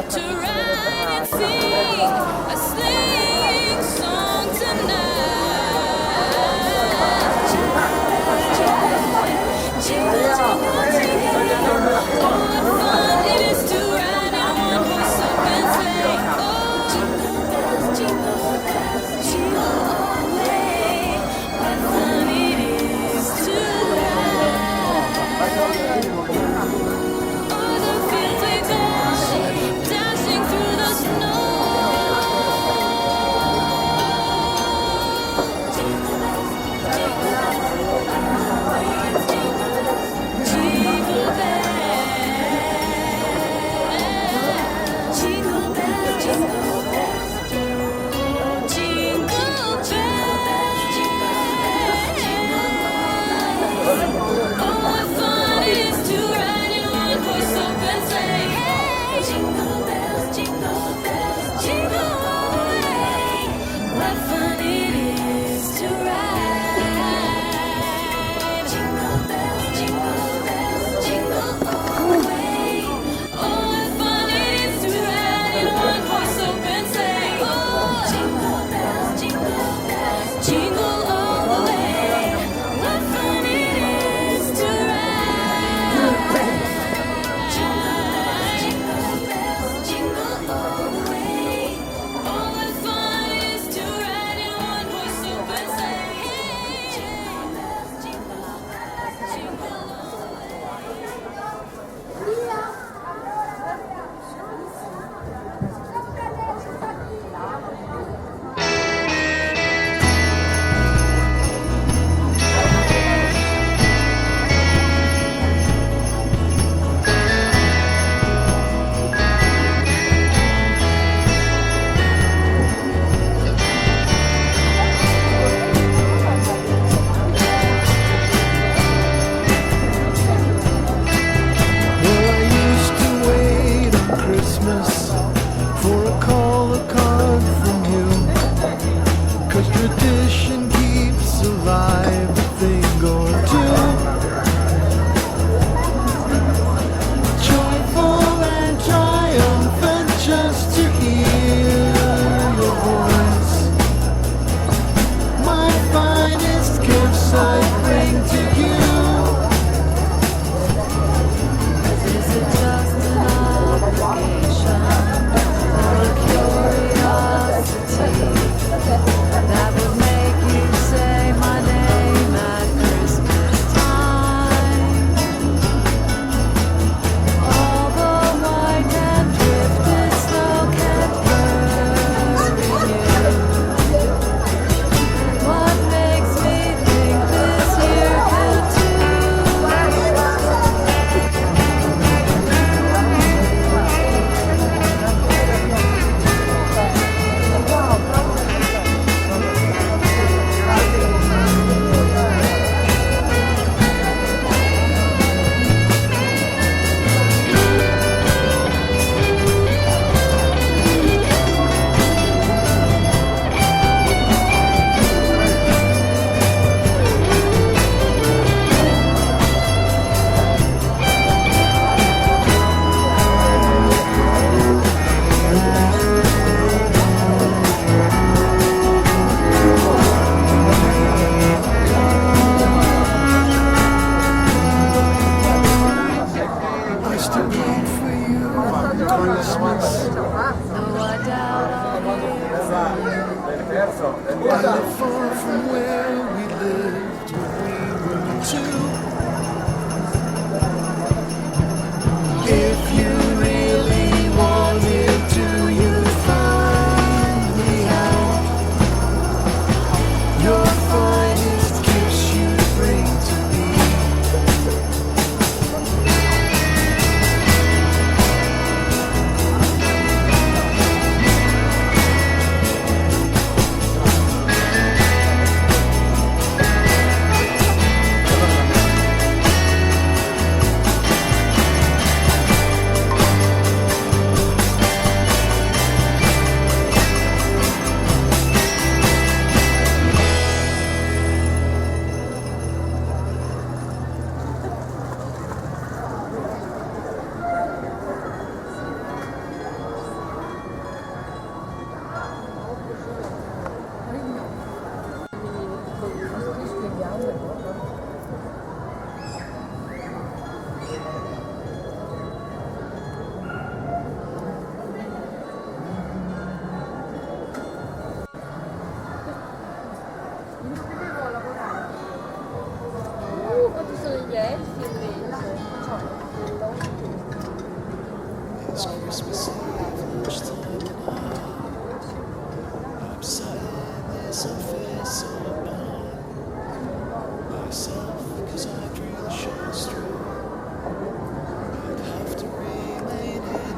to ride and sing a sleighing song tonight. Jingle, jingle, jingle, oh, what fun it is to ride in a one-horse open sleigh. Oh, jingle bells, jingle all the way. What fun it is to ride. O'er the fields we dash, dashing through the snow. Jingle bells, jingle bells, jingle bells, jingle bells, jingle bells. Oh, what fun it is to ride in a one-horse open sleigh. Hey, jingle bells, jingle all the way. What fun it is to ride. Jingle bells, jingle all the way. Oh, what fun it is to ride in a one-horse open sleigh. Oh, jingle bells, jingle all the way. What fun it is to ride. Jingle bells, jingle all the way. Oh, what fun it is to ride in a one-horse open sleigh. Jingle bells, jingle all the Well, I used to wait on Christmas for a call, a card from you. 'Cause tradition keeps alive a thing or two. Joyful and triumphant just to hear your voice. My finest gifts I bring to you. Is it just an obligation or a curiosity that would make you say my name at Christmas time? All the white and drifted snow can't bury you. What makes me think this year could too? I still wait for you on Christmas. Though I doubt I'll be I live far from where we lived when we were two. If you really wanted to, you'd find me out. Your finest gifts you bring to me.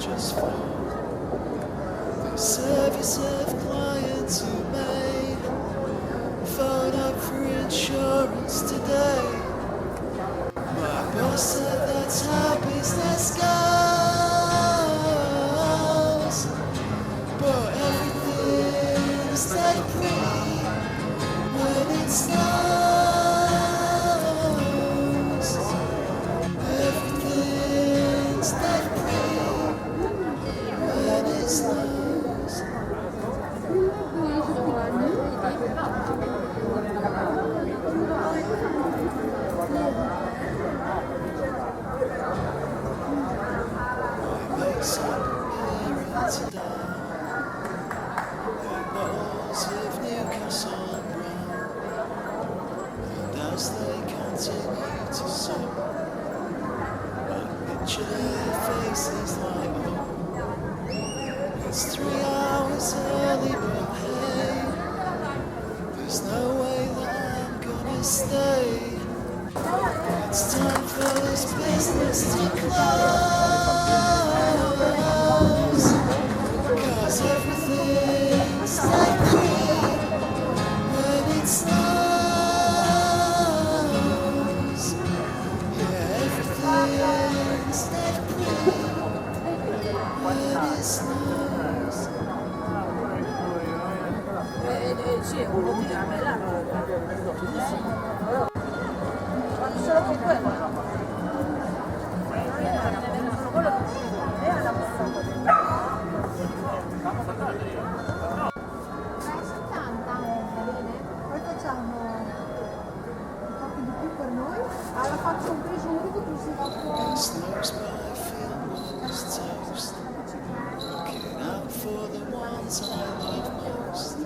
just for the service of clients who may phone up for insurance today. My boss said that's how business goes, but everything's dead free when it snows. Everything's dead free when it snows. Makes up here today. The walls of Newcastle brown, and as they continue to soar, I picture their faces like, oh, it's 3 hours early, but hey, there's no way that I'm gonna stay. It's time for this business to close, 'cause everything's like free when it snows. Yeah, everything's like free when it snows. Sì, un po' di caramella. Solo con quello. Poi facciamo un po' di più per noi. Allora faccio un presunto così dopo. Snows by Field's toast, looking out for the ones I love most.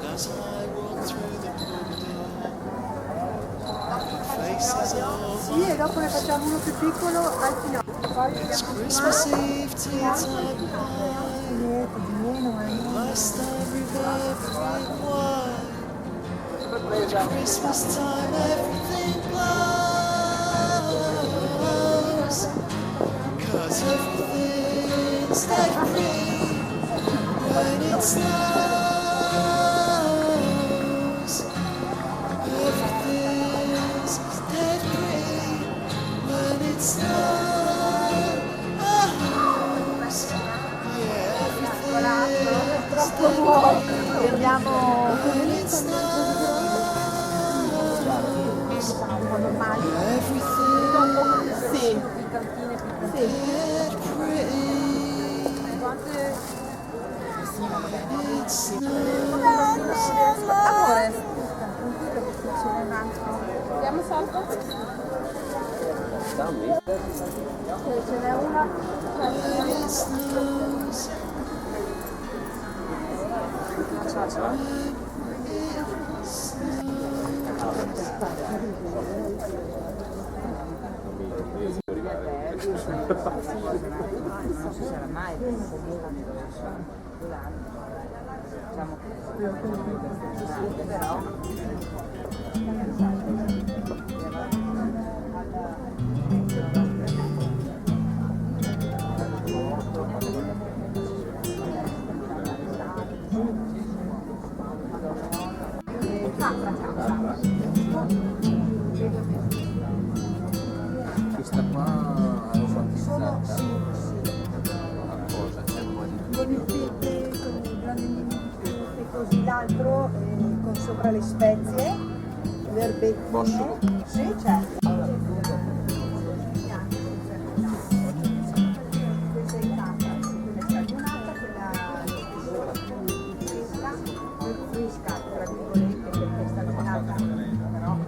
And as I walk through the pub door, their faces all Sì, e dopo ne facciamo uno più piccolo al finale. Poi It's abbiamo Christmas Eve, tea time high. niente di meno, Last time reverberating wide. With Christmas time everything blows, 'cause everything's dead free when it snows. Everything's dead free when it snows. Yeah, everything's troppo nuovo. Abbiamo when it snows. normali. Everything Sì. Sì. dead pretty. It snows. Amore. Tranquillo che succede un altro. Abbiamo salto? Ce n'è una. It snows. Non ci sarà mai diciamo però Questa qua aromatizzata a cosa? C'è un po' di Con il pepe, con il grande e così l'altro con sopra le spezie, l'erbettino. Posso? Sì, certo. Questa è cata, quella è stagionata, quella fresca, tra virgolette, perché è stagionata, però